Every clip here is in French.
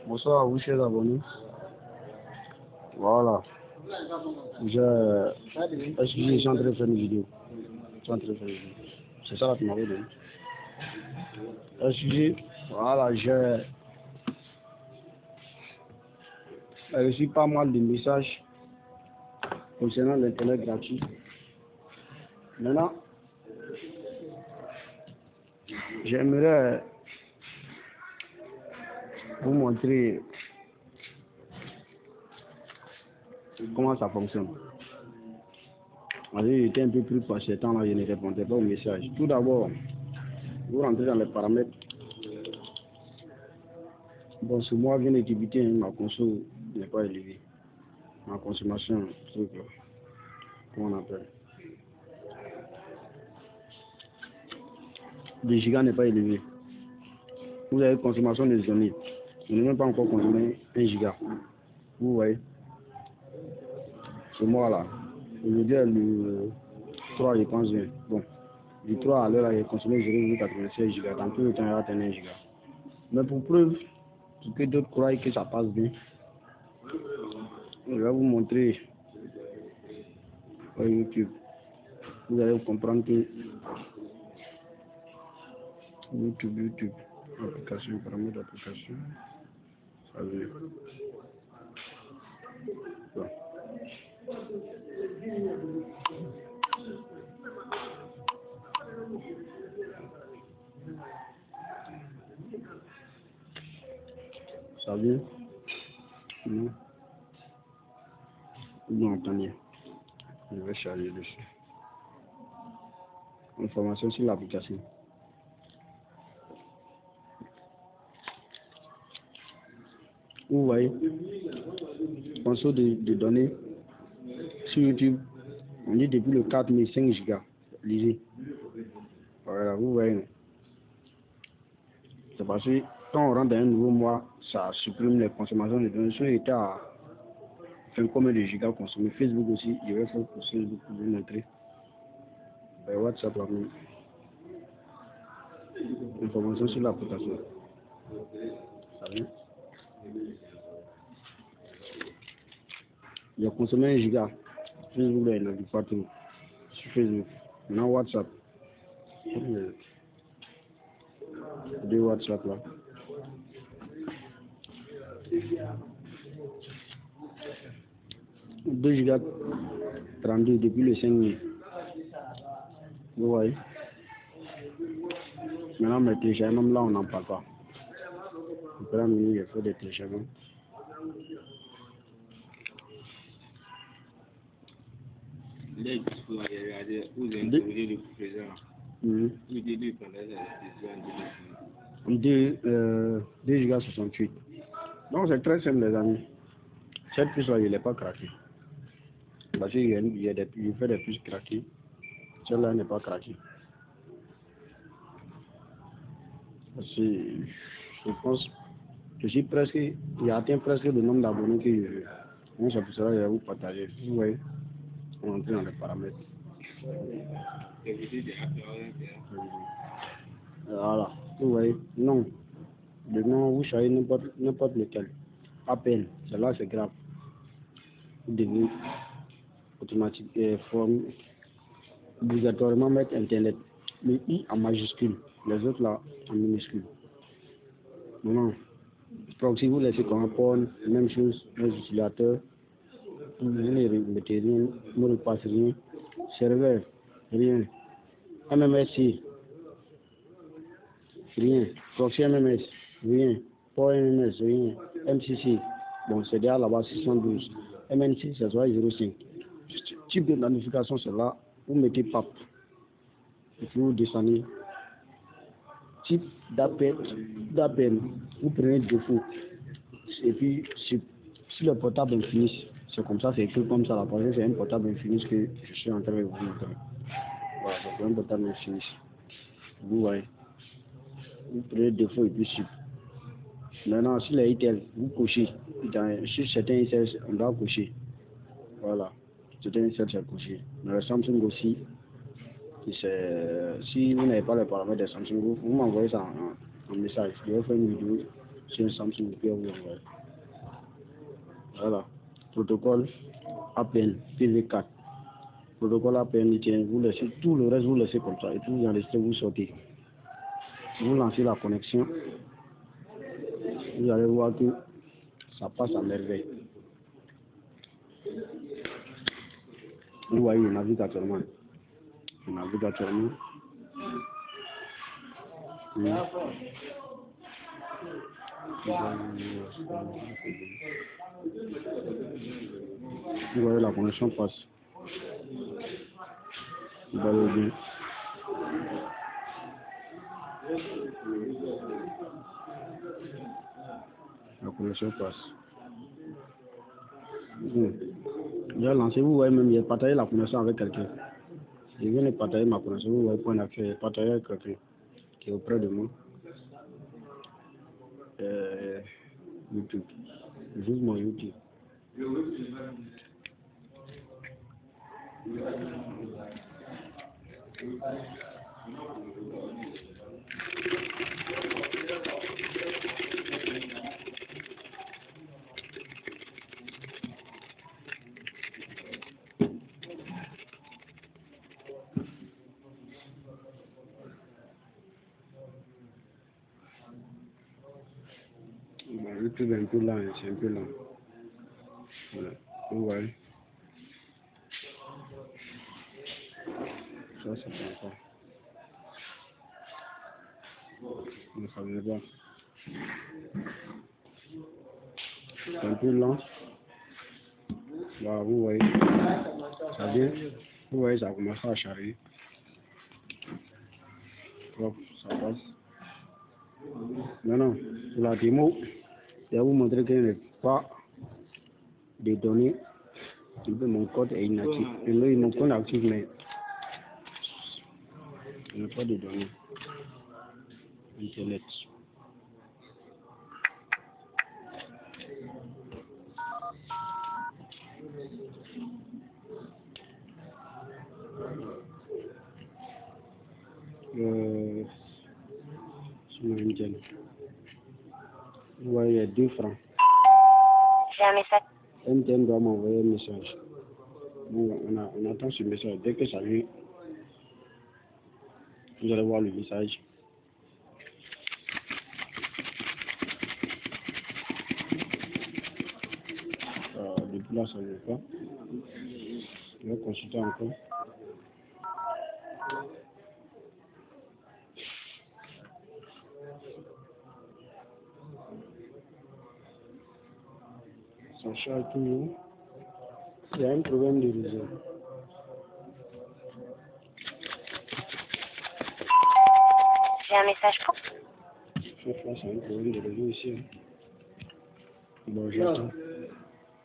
Bonsoir à vous, chers abonnés. Voilà. Je suis en train de faire une vidéo. C'est ça la finalité. Voilà, j'ai reçu pas mal de messages concernant l'internet gratuit. Maintenant, j'aimerais vous montrer comment ça fonctionne. J'étais un peu plus par ce temps-là, je ne répondais pas aux messages. Tout d'abord, vous rentrez dans les paramètres. Bon, ce mois vient de débuter, ma conso n'est pas élevée. Ma consommation, truc là, comment on appelle. Le giga n'est pas élevé. Vous avez consommation de données. Je n'ai même pas encore consommé 1 giga. Vous voyez. Ce mois-là, aujourd'hui le 3, je pense bien. Bon, du 3 à l'heure, j'ai consommé 0,96 giga. Dans tout le temps, il y a atteint 1 giga. Mais pour preuve, pour que d'autres croient que ça passe bien, je vais vous montrer sur YouTube. Vous allez comprendre que YouTube, application, paramètres d'application, ça veut. Bon. Ça vient? Non? Non, attendez. Je vais charger dessus. Information sur l'application. Vous voyez, conso de données sur YouTube, on dit depuis le 4 mai 5 gigas. Lisez. Voilà, vous voyez. C'est parce que quand on rentre dans un nouveau mois, ça supprime les consommations de données. Sur l'état, fait combien de gigas consommés. Facebook aussi, je vais faire pour Facebook pour vous montrer. WhatsApp là même. Information sur l'application. Ça vient. J'ai consommé 1 giga. Facebook là, il n'a pas trop. Sur Facebook. Maintenant WhatsApp. De WhatsApp là. « 2 giga 32 depuis le 5 mai. Vous voyez. Maintenant, mes téléchargements là, on n'en parle pas. Après, il y a fait des téléchargements. Là, il faut regarder où vous interrogez le président. Où il dit pendant sa décision. 2 giga 68. Donc, c'est très simple, les amis. Cette puce-là, il n'est pas craqué. Parce qu'il fait des puces craquées. Celle-là n'est pas craquée. Parce que je pense que il atteint presque le nombre d'abonnés que je veux. Donc, c'est pour cela que je vais vous partager. Vous voyez, on entre dans les paramètres. Voilà, vous voyez, non. Le nom, vous choisissez n'importe lequel. À peine, celle-là c'est grave. Vous devez obligatoirement mettre Internet. Le I en majuscule, les autres là en minuscule. Maintenant, proxy, vous laissez comme un porn, même chose, les utilisateurs. Vous ne mettez rien, mot de passe rien. Serveur, rien. MMSC, rien. Proxy MMS, rien. Port MMS, rien. MCC, bon, c'est déjà là-bas 612. MNC, c'est 05. Type de planification, c'est là. Vous mettez PAP. Et puis vous descendez. Type d'appel, vous prenez défaut. Et puis, si le portable infini, c'est comme ça, c'est écrit comme ça. La prochaine, c'est un portable infini que je suis en train de vous montrer. Voilà, c'est un portable infini. Vous voyez. Vous prenez défaut et puis sup. Maintenant, sur les ITL, vous cochez. Sur certains ITL, on doit cocher. Voilà. Certains ITL, c'est coché. Mais le Samsung aussi, si vous n'avez pas les paramètres de Samsung, vous m'envoyez ça en message. Je vais faire une vidéo sur un Samsung Pierre vous envoie. Voilà. Protocole APN PV4. Protocole APN, vous laissez tout le reste, vous laissez comme ça. Et puis vous enregistrez, vous sortez. Vous lancez la connexion. Vous allez voir que ça passe à merveille. Vous voyez, il navigue actuellement. Il navigue actuellement. Vous voyez, la connexion passe. Vous voyez bien. La connexion passe. J'ai lancé, vous voyez même, j'ai partagé la connexion avec quelqu'un. Je viens de partager ma connexion, vous voyez, point d'accès, j'ai partagé avec quelqu'un qui est auprès de moi. YouTube. Juste mon YouTube. YouTube est un peu lent, c'est un peu lent. Voilà. Vous voyez. Ça, c'est pas encore. Ne savez pas. C'est un peu lent. Voilà, vous voyez. Ça vient. Vous voyez, ça commence à charger. Hop, ça passe. Non, pour la démo, je vais vous montrer qu'il n'y a pas de données. Mon code est inactif. Mon code est actif, mais il n'y a pas de données. Internet. Sur mon MTN. Vous voyez, il y a 2 francs. J'ai un message. MTN doit m'envoyer un message. Bon, on attend ce message. Dès que ça vient, vous allez voir le message. Depuis là, ça ne veut pas. Je vais consulter encore. Ça charge toujours. Il y a un problème de réseau. J'ai un message pour. C'est un problème de réseau ici. Bon, j'attends.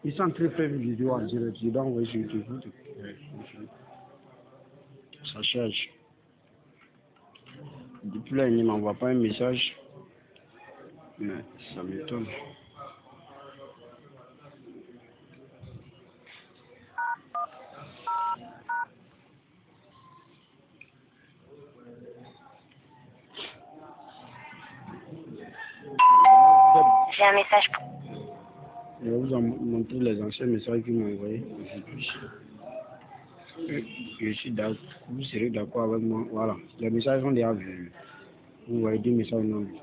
Ils sont très faibles une vidéo en direct. Je dois envoyer sur YouTube. Ça charge. Depuis là, il ne m'envoie pas un message. Mais ça m'étonne. J'ai un message pour. Je vais vous en montrer les anciens messages qu'ils m'ont envoyés. Je suis d'accord. Vous serez d'accord avec moi. Voilà. Les messages sont déjà venus. Vous voyez 2 messages non vus.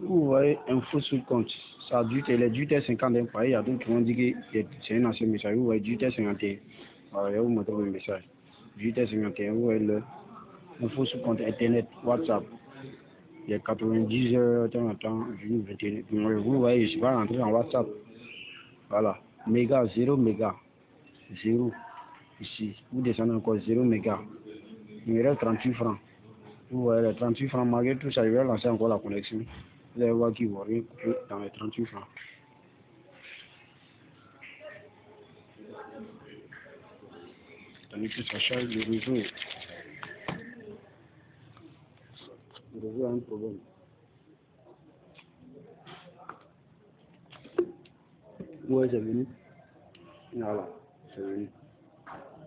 Vous voyez info sur le compte. Ça a dû être les 18h50 d'un foyer. Il y a d'autres qui vont dire que c'est un ancien message. Vous voyez 18h51. Voilà, je vais vous montrer le message. 18h51. Vous voyez l'info sur le compte internet, WhatsApp. Il y a 90 heures, de temps, 21. Vous voyez, je ne suis pas rentré dans WhatsApp. Voilà. Méga, 0 méga. 0. Ici. Vous descendez encore 0 méga. Il me reste 38 francs. Vous voyez les 38 francs, malgré tout ça, je vais lancer encore la connexion. Vous allez voir qu'il ne va rien couper dans les 38 francs. C'est-à-dire que ça charge le réseau. Le réseau a un problème. Ouais, c'est venu. Voilà, c'est venu.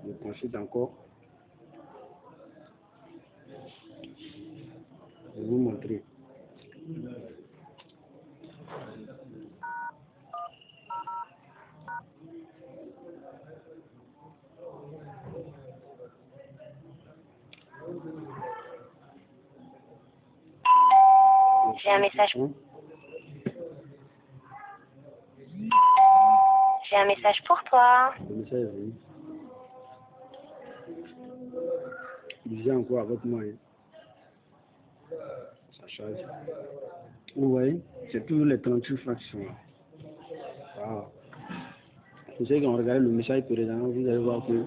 Je consulte encore. Je vais vous montrer. J'ai un message. J'ai un message pour toi. Le message, oui. Lisez encore avec moi. Hein. Ça change. Vous voyez, c'est toujours les 38 francs qui sont là. Wow. Vous savez, quand on regarde le message présent, vous allez voir que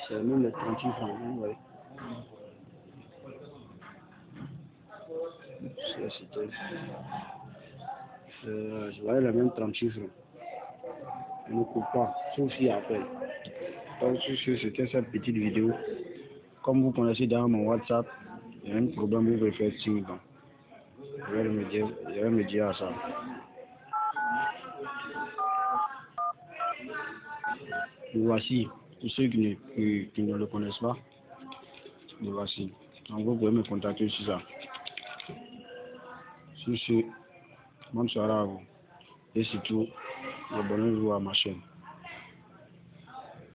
c'est même les 38 francs. Vous voyez. Je voyais les mêmes 38 francs. On ne coupe pas, sauf si après. Donc, c'était cette petite vidéo. Comme vous connaissez dans mon WhatsApp, il y a un problème, vous pouvez faire signe. Je vais me dire à ça. Voici, pour ceux qui ne le connaissent pas, voici. Donc, vous pouvez me contacter sur ça. Sur ce, bonne soirée à vous. Et surtout, abonnez-vous à ma chaîne.